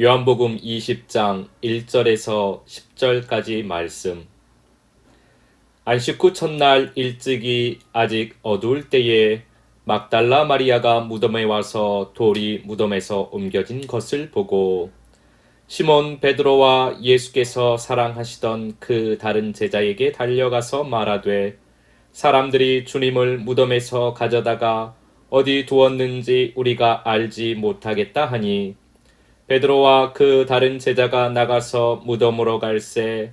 요한복음 20장 1절에서 10절까지 말씀. 안식 후 첫날 일찍이 아직 어두울 때에 막달라 마리아가 무덤에 와서 돌이 무덤에서 옮겨진 것을 보고 시몬 베드로와 예수께서 사랑하시던 그 다른 제자에게 달려가서 말하되 사람들이 주님을 무덤에서 가져다가 어디 두었는지 우리가 알지 못하겠다 하니 베드로와 그 다른 제자가 나가서 무덤으로 갈새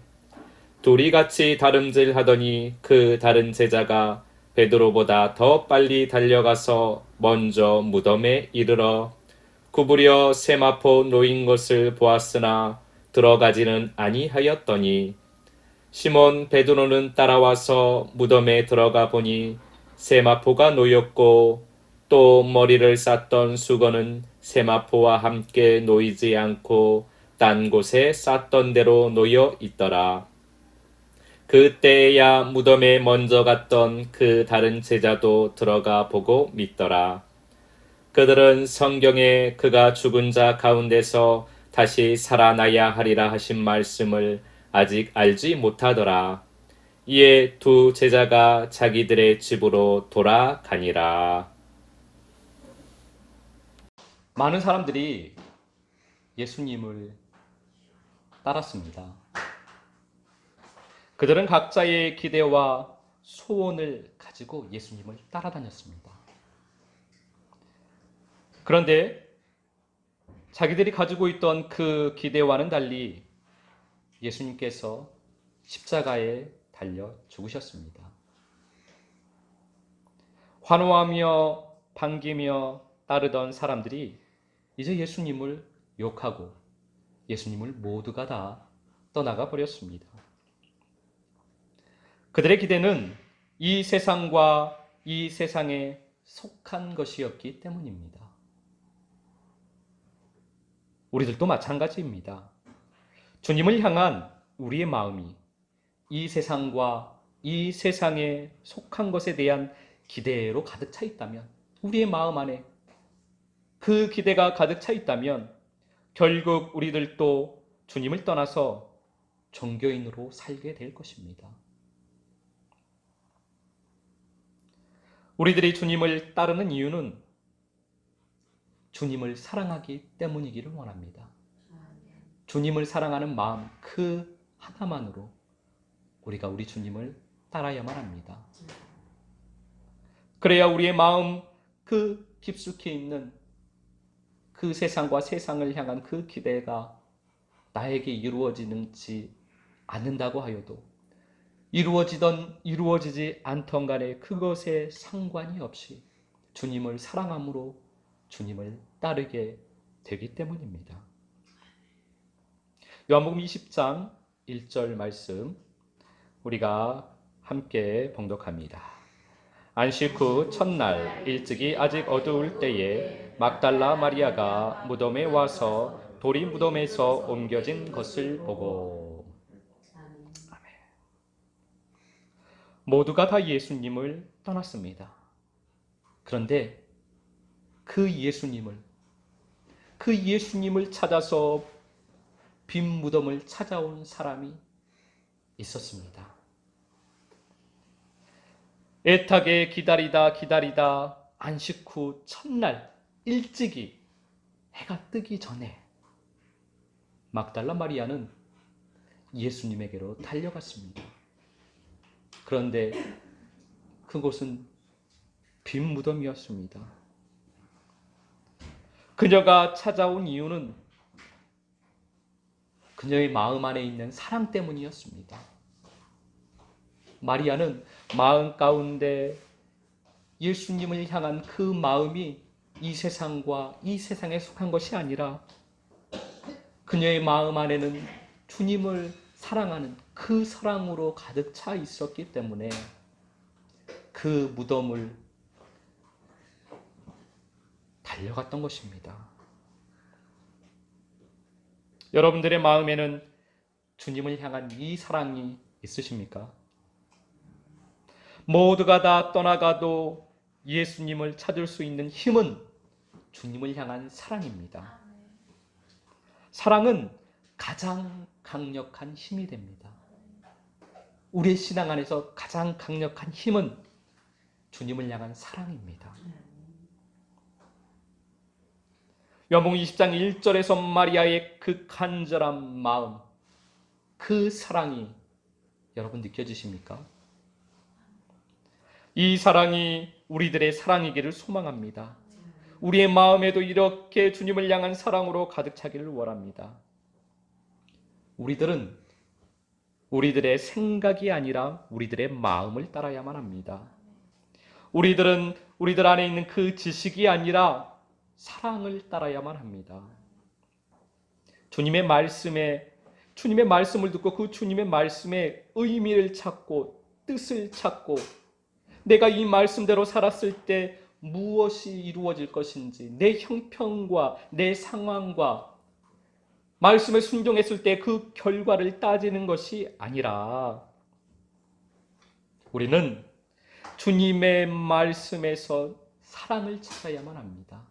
둘이 같이 다름질하더니 그 다른 제자가 베드로보다 더 빨리 달려가서 먼저 무덤에 이르러 구부려 세마포 놓인 것을 보았으나 들어가지는 아니하였더니 시몬 베드로는 따라와서 무덤에 들어가 보니 세마포가 놓였고 또 머리를 쌌던 수건은 세마포와 함께 놓이지 않고 딴 곳에 쌌던 대로 놓여 있더라. 그때야 무덤에 먼저 갔던 그 다른 제자도 들어가 보고 믿더라. 그들은 성경에 그가 죽은 자 가운데서 다시 살아나야 하리라 하신 말씀을 아직 알지 못하더라. 이에 두 제자가 자기들의 집으로 돌아가니라. 많은 사람들이 예수님을 따랐습니다. 그들은 각자의 기대와 소원을 가지고 예수님을 따라다녔습니다. 그런데 자기들이 가지고 있던 그 기대와는 달리 예수님께서 십자가에 달려 죽으셨습니다. 환호하며 반기며 따르던 사람들이 이제 예수님을 욕하고 예수님을 모두가 다 떠나가 버렸습니다. 그들의 기대는 이 세상과 이 세상에 속한 것이었기 때문입니다. 우리들도 마찬가지입니다. 주님을 향한 우리의 마음이 이 세상과 이 세상에 속한 것에 대한 기대로 가득 차 있다면, 우리의 마음 안에 그 기대가 가득 차 있다면 결국 우리들도 주님을 떠나서 종교인으로 살게 될 것입니다. 우리들이 주님을 따르는 이유는 주님을 사랑하기 때문이기를 원합니다. 주님을 사랑하는 마음 그 하나만으로 우리가 우리 주님을 따라야만 합니다. 그래야 우리의 마음 그 깊숙이 있는 그 세상과 세상을 향한 그 기대가 나에게 이루어지는지 않는다고 하여도 이루어지던 이루어지지 않던 간에 그것에 상관이 없이 주님을 사랑함으로 주님을 따르게 되기 때문입니다. 요한복음 20장 1절 말씀 우리가 함께 봉독합니다. 안식 후 첫날 일찍이 아직 어두울 때에 막달라 마리아가 무덤에 와서 돌이 무덤에서 옮겨진 것을 보고 모두가 다 예수님을 떠났습니다. 그런데 그 예수님을 찾아서 빈 무덤을 찾아온 사람이 있었습니다. 애타게 기다리다 안식 후 첫날 일찍이 해가 뜨기 전에 막달라 마리아는 예수님에게로 달려갔습니다. 그런데 그곳은 빈 무덤이었습니다. 그녀가 찾아온 이유는 그녀의 마음 안에 있는 사랑 때문이었습니다. 마리아는 마음 가운데 예수님을 향한 그 마음이 이 세상과 이 세상에 속한 것이 아니라 그녀의 마음 안에는 주님을 사랑하는 그 사랑으로 가득 차 있었기 때문에 그 무덤을 달려갔던 것입니다. 여러분들의 마음에는 주님을 향한 이 사랑이 있으십니까? 모두가 다 떠나가도 예수님을 찾을 수 있는 힘은 주님을 향한 사랑입니다. 사랑은 가장 강력한 힘이 됩니다. 우리의 신앙 안에서 가장 강력한 힘은 주님을 향한 사랑입니다. 요한복음 20장 1절에서 마리아의 그 간절한 마음, 그 사랑이 여러분 느껴지십니까? 이 사랑이 우리들의 사랑이기를 소망합니다. 우리의 마음에도 이렇게 주님을 향한 사랑으로 가득 차기를 원합니다. 우리들은 우리들의 생각이 아니라 우리들의 마음을 따라야만 합니다. 우리들은 우리들 안에 있는 그 지식이 아니라 사랑을 따라야만 합니다. 주님의 말씀을 듣고 그 주님의 말씀의 의미를 찾고 뜻을 찾고 내가 이 말씀대로 살았을 때 무엇이 이루어질 것인지 내 형편과 내 상황과 말씀에 순종했을 때 그 결과를 따지는 것이 아니라 우리는 주님의 말씀에서 사랑을 찾아야만 합니다.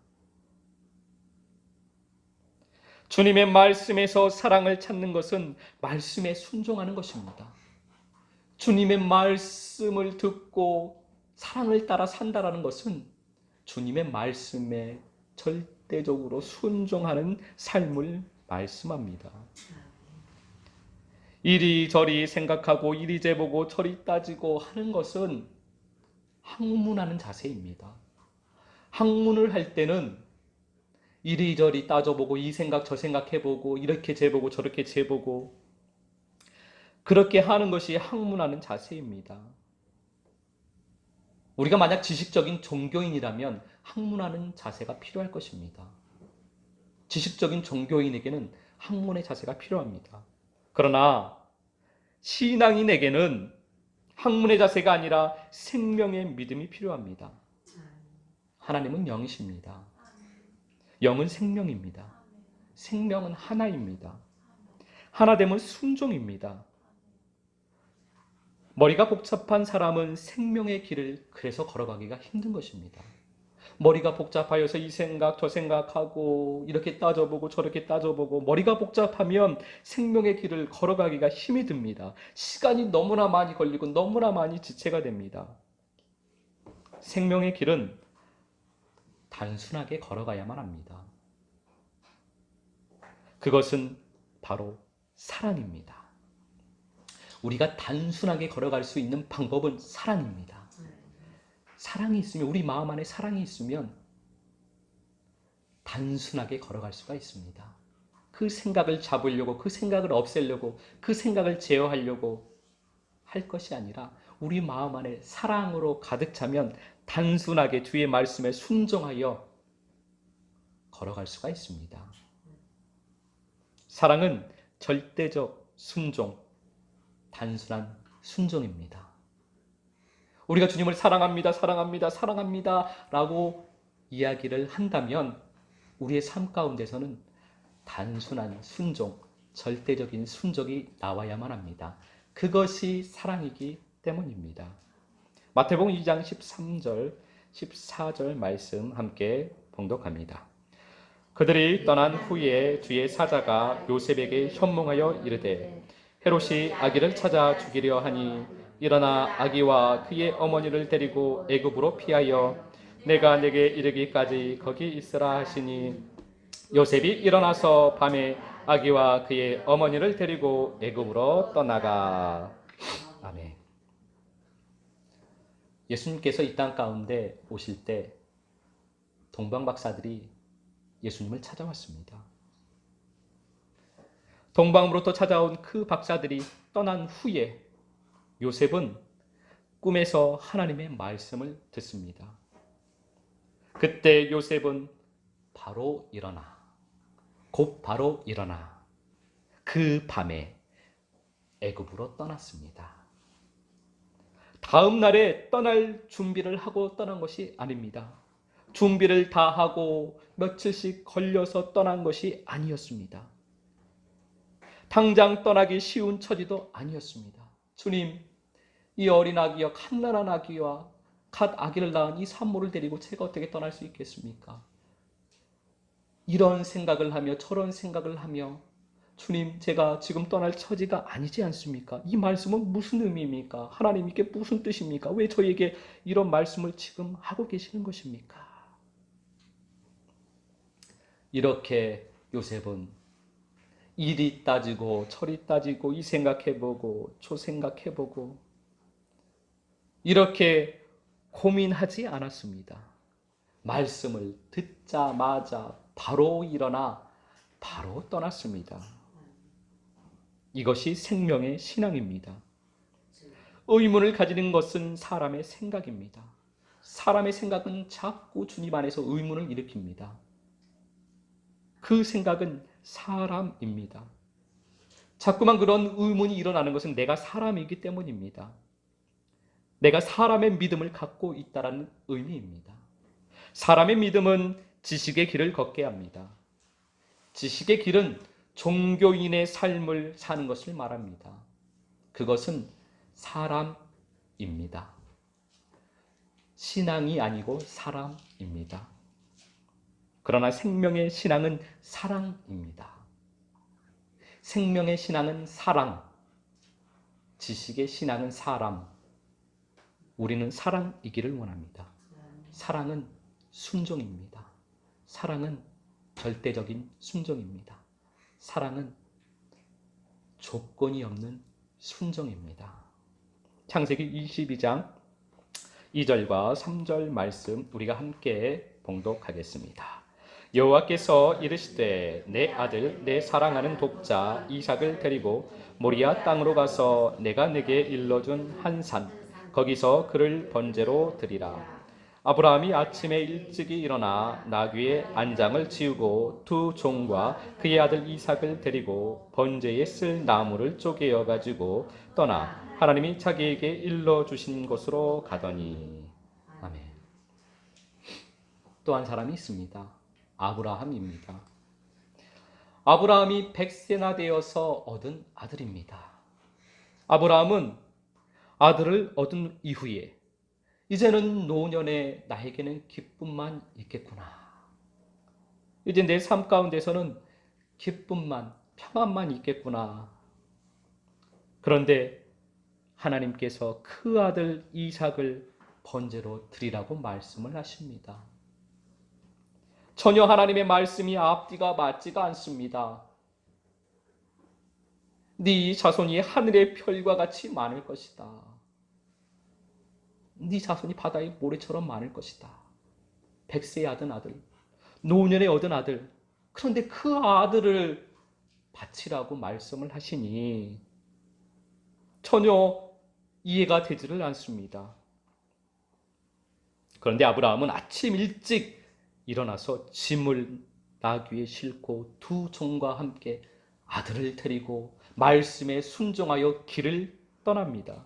주님의 말씀에서 사랑을 찾는 것은 말씀에 순종하는 것입니다. 주님의 말씀을 듣고 사랑을 따라 산다라는 것은 주님의 말씀에 절대적으로 순종하는 삶을 말씀합니다. 이리저리 생각하고 이리저리 보고 저리 따지고 하는 것은 학문하는 자세입니다. 학문을 할 때는 이리저리 따져보고 이 생각 저 생각 해보고 이렇게 재보고 저렇게 재보고 그렇게 하는 것이 학문하는 자세입니다. 우리가 만약 지식적인 종교인이라면 학문하는 자세가 필요할 것입니다. 지식적인 종교인에게는 학문의 자세가 필요합니다. 그러나 신앙인에게는 학문의 자세가 아니라 생명의 믿음이 필요합니다. 하나님은 영이십니다. 영은 생명입니다. 생명은 하나입니다. 하나됨은 순종입니다. 머리가 복잡한 사람은 생명의 길을 그래서 걸어가기가 힘든 것입니다. 머리가 복잡하여서 이 생각 저 생각하고 이렇게 따져보고 저렇게 따져보고 머리가 복잡하면 생명의 길을 걸어가기가 힘이 듭니다. 시간이 너무나 많이 걸리고 너무나 많이 지체가 됩니다. 생명의 길은 단순하게 걸어가야만 합니다. 그것은 바로 사랑입니다. 우리가 단순하게 걸어갈 수 있는 방법은 사랑입니다. 사랑이 있으면, 우리 마음 안에 사랑이 있으면 단순하게 걸어갈 수가 있습니다. 그 생각을 잡으려고, 그 생각을 없애려고, 그 생각을 제어하려고 할 것이 아니라 우리 마음 안에 사랑으로 가득 차면 단순하게 주의 말씀에 순종하여 걸어갈 수가 있습니다. 사랑은 절대적 순종, 단순한 순종입니다. 우리가 주님을 사랑합니다, 사랑합니다, 사랑합니다 라고 이야기를 한다면 우리의 삶 가운데서는 단순한 순종, 절대적인 순종이 나와야만 합니다. 그것이 사랑이기 때문입니다. 마태복음 2장 13절, 14절 말씀 함께 봉독합니다. 그들이 떠난 후에 주의 사자가 요셉에게 현몽하여 이르되 헤롯이 아기를 찾아 죽이려 하니 일어나 아기와 그의 어머니를 데리고 애굽으로 피하여 내가 내게 이르기까지 거기 있으라 하시니 요셉이 일어나서 밤에 아기와 그의 어머니를 데리고 애굽으로 떠나가. 아멘. 예수님께서 이 땅 가운데 오실 때 동방박사들이 예수님을 찾아왔습니다. 동방으로부터 찾아온 그 박사들이 떠난 후에 요셉은 꿈에서 하나님의 말씀을 듣습니다. 그때 요셉은 바로 일어나, 곧바로 일어나 그 밤에 애굽으로 떠났습니다. 다음 날에 떠날 준비를 하고 떠난 것이 아닙니다. 준비를 다 하고 며칠씩 걸려서 떠난 것이 아니었습니다. 당장 떠나기 쉬운 처지도 아니었습니다. 주님, 이 어린 아기와 갓난한 아기와 갓 아기를 낳은 이 산모를 데리고 제가 어떻게 떠날 수 있겠습니까? 이런 생각을 하며 저런 생각을 하며 주님, 제가 지금 떠날 처지가 아니지 않습니까? 이 말씀은 무슨 의미입니까? 하나님께 무슨 뜻입니까? 왜 저에게 이런 말씀을 지금 하고 계시는 것입니까? 이렇게 요셉은 이리 따지고 저리 따지고 이 생각해보고 저 생각해보고 이렇게 고민하지 않았습니다. 말씀을 듣자마자 바로 일어나 바로 떠났습니다. 이것이 생명의 신앙입니다. 의문을 가지는 것은 사람의 생각입니다. 사람의 생각은 자꾸 주님 안에서 의문을 일으킵니다. 그 생각은 사람입니다. 자꾸만 그런 의문이 일어나는 것은 내가 사람이기 때문입니다. 내가 사람의 믿음을 갖고 있다는 의미입니다. 사람의 믿음은 지식의 길을 걷게 합니다. 지식의 길은 종교인의 삶을 사는 것을 말합니다. 그것은 사람입니다. 신앙이 아니고 사람입니다. 그러나 생명의 신앙은 사랑입니다. 생명의 신앙은 사랑, 지식의 신앙은 사람. 우리는 사랑이기를 원합니다. 사랑은 순종입니다. 사랑은 절대적인 순종입니다. 사랑은 조건이 없는 순종입니다. 창세기 22장 2절과 3절 말씀 우리가 함께 봉독하겠습니다. 여호와께서 이르시되 내 아들 내 사랑하는 독자 이삭을 데리고 모리아 땅으로 가서 내가 내게 일러준 한 산 거기서 그를 번제로 드리라. 아브라함이 아침에 일찍이 일어나 나귀의 안장을 지우고 두 종과 그의 아들 이삭을 데리고 번제에 쓸 나무를 쪼개어 가지고 떠나 하나님이 자기에게 일러주신 곳으로 가더니. 아멘. 또 한 사람이 있습니다. 아브라함입니다. 아브라함이 100세나 되어서 얻은 아들입니다. 아브라함은 아들을 얻은 이후에 이제는 노년에 나에게는 기쁨만 있겠구나. 이제 내 삶 가운데서는 기쁨만, 평안만 있겠구나. 그런데 하나님께서 그 아들 이삭을 번제로 드리라고 말씀을 하십니다. 전혀 하나님의 말씀이 앞뒤가 맞지가 않습니다. 네 자손이 하늘의 별과 같이 많을 것이다. 네 자손이 바다의 모래처럼 많을 것이다. 100세에 얻은 아들, 노년에 얻은 아들. 그런데 그 아들을 바치라고 말씀을 하시니 전혀 이해가 되지를 않습니다. 그런데 아브라함은 아침 일찍 일어나서 짐을 나귀에 싣고 두 종과 함께 아들을 데리고 말씀에 순종하여 길을 떠납니다.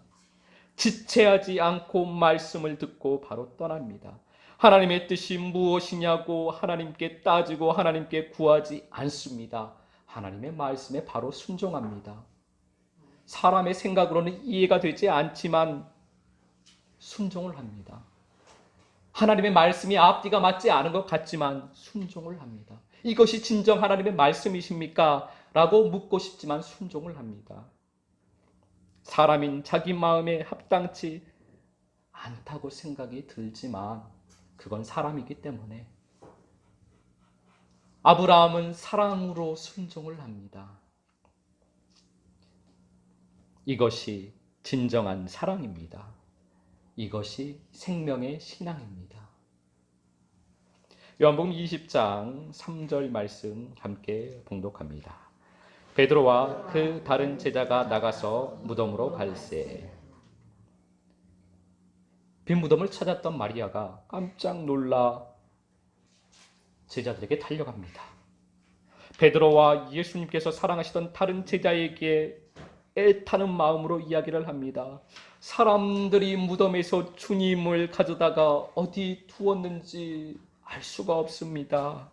지체하지 않고 말씀을 듣고 바로 떠납니다. 하나님의 뜻이 무엇이냐고 하나님께 따지고 하나님께 구하지 않습니다. 하나님의 말씀에 바로 순종합니다. 사람의 생각으로는 이해가 되지 않지만 순종을 합니다. 하나님의 말씀이 앞뒤가 맞지 않은 것 같지만 순종을 합니다. 이것이 진정 하나님의 말씀이십니까? 라고 묻고 싶지만 순종을 합니다. 사람인 자기 마음에 합당치 않다고 생각이 들지만 그건 사람이기 때문에 아브라함은 사랑으로 순종을 합니다. 이것이 진정한 사랑입니다. 이것이 생명의 신앙입니다. 요한복음 20장 3절 말씀 함께 봉독합니다. 베드로와 그 다른 제자가 나가서 무덤으로 갈새 빈 무덤을 찾았던 마리아가 깜짝 놀라 제자들에게 달려갑니다. 베드로와 예수님께서 사랑하시던 다른 제자에게 애타는 마음으로 이야기를 합니다. 사람들이 무덤에서 주님을 가져다가 어디 두었는지 알 수가 없습니다.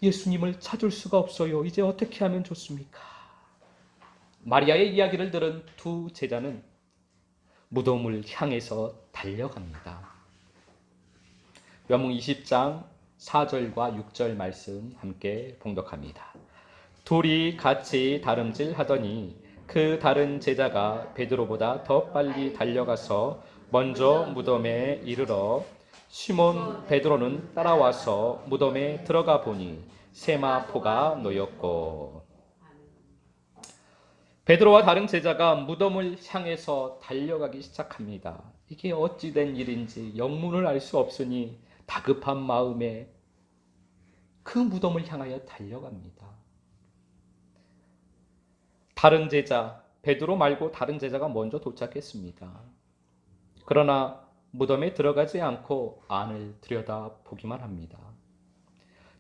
예수님을 찾을 수가 없어요. 이제 어떻게 하면 좋습니까? 마리아의 이야기를 들은 두 제자는 무덤을 향해서 달려갑니다. 요한복음 20장 4절과 6절 말씀 함께 봉독합니다. 둘이 같이 다름질 하더니 그 다른 제자가 베드로보다 더 빨리 달려가서 먼저 무덤에 이르러 시몬 베드로는 따라와서 무덤에 들어가 보니 세마포가 놓였고, 베드로와 다른 제자가 무덤을 향해서 달려가기 시작합니다. 이게 어찌된 일인지 영문을 알 수 없으니 다급한 마음에 그 무덤을 향하여 달려갑니다. 다른 제자, 베드로 말고 다른 제자가 먼저 도착했습니다. 그러나 무덤에 들어가지 않고 안을 들여다보기만 합니다.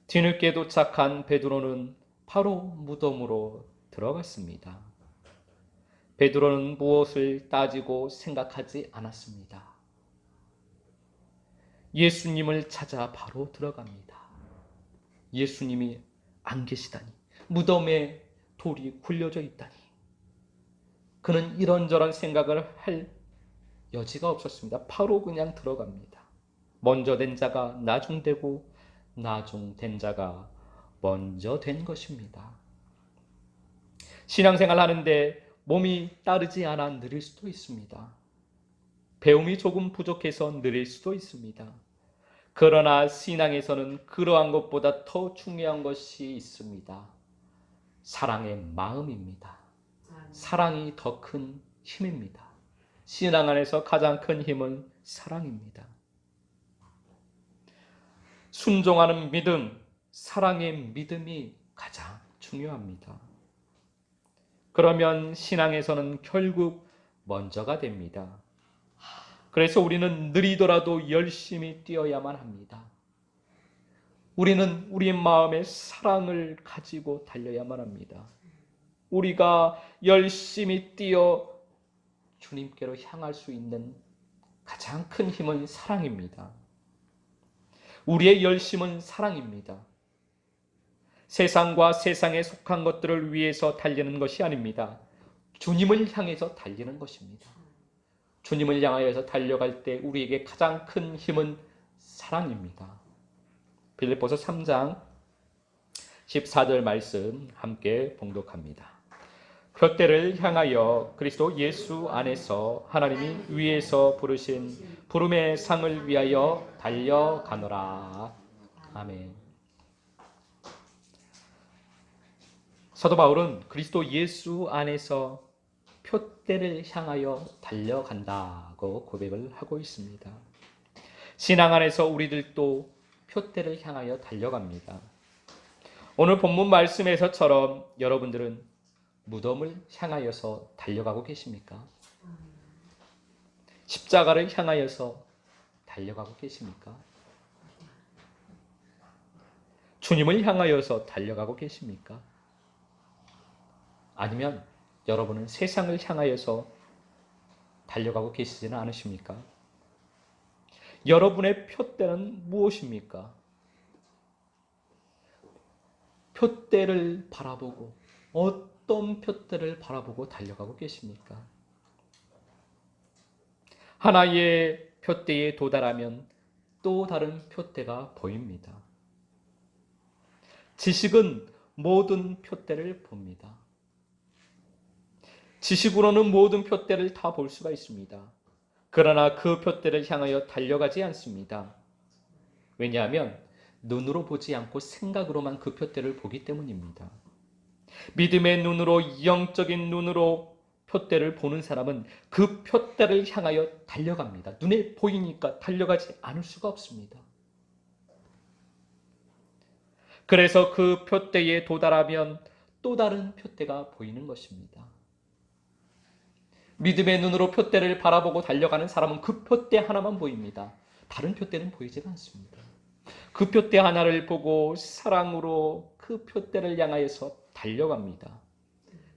뒤늦게 도착한 베드로는 바로 무덤으로 들어갔습니다. 베드로는 무엇을 따지고 생각하지 않았습니다. 예수님을 찾아 바로 들어갑니다. 예수님이 안 계시다니, 무덤에 돌이 굴려져 있다니. 그는 이런저런 생각을 할 여지가 없었습니다. 바로 그냥 들어갑니다. 먼저 된 자가 나중되고 나중된 자가 먼저 된 것입니다. 신앙생활 하는데 몸이 따르지 않아 느릴 수도 있습니다. 배움이 조금 부족해서 느릴 수도 있습니다. 그러나 신앙에서는 그러한 것보다 더 중요한 것이 있습니다. 사랑의 마음입니다. 사랑이 더 큰 힘입니다. 신앙 안에서 가장 큰 힘은 사랑입니다. 순종하는 믿음, 사랑의 믿음이 가장 중요합니다. 그러면 신앙에서는 결국 먼저가 됩니다. 그래서 우리는 느리더라도 열심히 뛰어야만 합니다. 우리는 우리 마음의 사랑을 가지고 달려야만 합니다. 우리가 열심히 뛰어 주님께로 향할 수 있는 가장 큰 힘은 사랑입니다. 우리의 열심은 사랑입니다. 세상과 세상에 속한 것들을 위해서 달리는 것이 아닙니다. 주님을 향해서 달리는 것입니다. 주님을 향하여서 달려갈 때 우리에게 가장 큰 힘은 사랑입니다. 빌립보서 3장 14절 말씀 함께 봉독합니다. 표대를 향하여 그리스도 예수 안에서 하나님이 위에서 부르신 부름의 상을 위하여 달려가노라. 아멘. 사도 바울은 그리스도 예수 안에서 표대를 향하여 달려간다고 고백을 하고 있습니다. 신앙 안에서 우리들도 표대를 향하여 달려갑니다. 오늘 본문 말씀에서처럼 여러분들은 무덤을 향하여서 달려가고 계십니까? 십자가를 향하여서 달려가고 계십니까? 주님을 향하여서 달려가고 계십니까? 아니면 여러분은 세상을 향하여서 달려가고 계시지는 않으십니까? 여러분의 표대는 무엇입니까? 표대를 바라보고 어떤 표대를 바라보고 달려가고 계십니까? 하나의 표대에 도달하면 또 다른 표대가 보입니다. 지식은 모든 표대를 봅니다. 지식으로는 모든 표대를 다 볼 수가 있습니다. 그러나 그 표대를 향하여 달려가지 않습니다. 왜냐하면 눈으로 보지 않고 생각으로만 그 표대를 보기 때문입니다. 믿음의 눈으로, 영적인 눈으로 표대를 보는 사람은 그 표대를 향하여 달려갑니다. 눈에 보이니까 달려가지 않을 수가 없습니다. 그래서 그 표대에 도달하면 또 다른 표대가 보이는 것입니다. 믿음의 눈으로 표대를 바라보고 달려가는 사람은 그 표대 하나만 보입니다. 다른 표대는 보이지 않습니다. 그 표대 하나를 보고 사랑으로 그 표대를 향하여서 달려갑니다.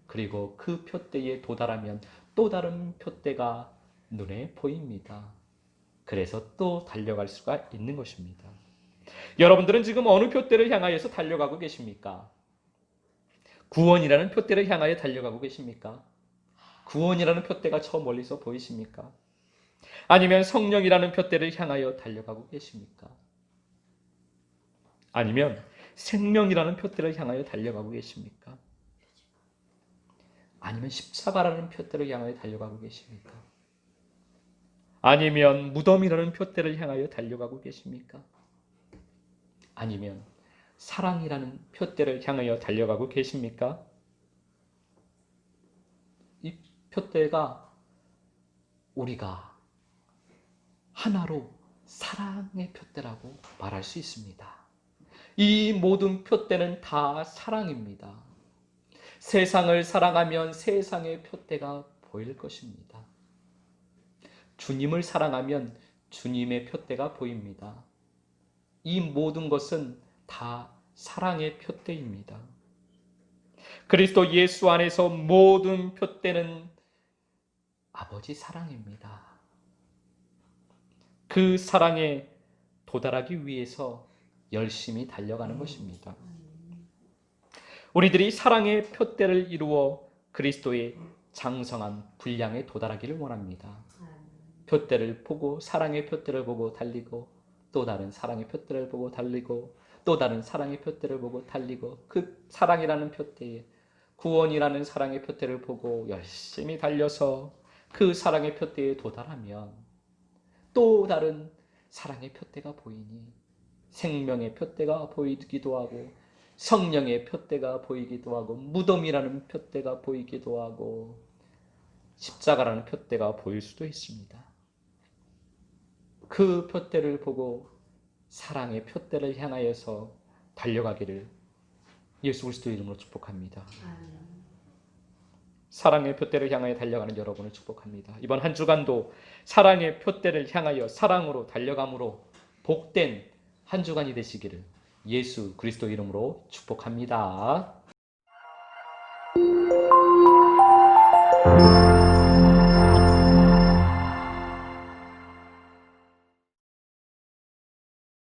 그리고 그 표대에 도달하면 또 다른 표대가 눈에 보입니다. 그래서 또 달려갈 수가 있는 것입니다. 여러분들은 지금 어느 표대를 향하여서 달려가고 계십니까? 구원이라는 표대를 향하여 달려가고 계십니까? 구원이라는 표대가 저 멀리서 보이십니까? 아니면 성령이라는 표대를 향하여 달려가고 계십니까? 아니면 생명이라는 표대를 향하여 달려가고 계십니까? 아니면 십자가라는 표대를 향하여 달려가고 계십니까? 아니면 무덤이라는 표대를 향하여 달려가고 계십니까? 아니면 사랑이라는 표대를 향하여 달려가고 계십니까? 이 표대가 우리가 하나로 사랑의 표대라고 말할 수 있습니다. 이 모든 표대는 다 사랑입니다. 세상을 사랑하면 세상의 표대가 보일 것입니다. 주님을 사랑하면 주님의 표대가 보입니다. 이 모든 것은 다 사랑의 표대입니다. 그리스도 예수 안에서 모든 표대는 아버지 사랑입니다. 그 사랑에 도달하기 위해서 열심히 달려가는 것입니다. 우리들이 사랑의 표대를 이루어 그리스도의 장성한 분량에 도달하기를 원합니다. 표대를 보고 사랑의 표대를 보고 달리고 또 다른 사랑의 표대를 보고 달리고 또 다른 사랑의 표대를 보고 달리고 그 사랑이라는 표대에 구원이라는 사랑의 표대를 보고 열심히 달려서 그 사랑의 표대에 도달하면 또 다른 사랑의 표대가 보이니 생명의 표대가 보이기도 하고 성령의 표대가 보이기도 하고 무덤이라는 표대가 보이기도 하고 십자가라는 표대가 보일 수도 있습니다. 그 표대를 보고 사랑의 표대를 향하여서 달려가기를 예수 그리스도 이름으로 축복합니다. 사랑의 표대를 향하여 달려가는 여러분을 축복합니다. 이번 한 주간도 사랑의 표대를 향하여 사랑으로 달려감으로 복된 한 주간이 되시기를 예수 그리스도 이름으로 축복합니다.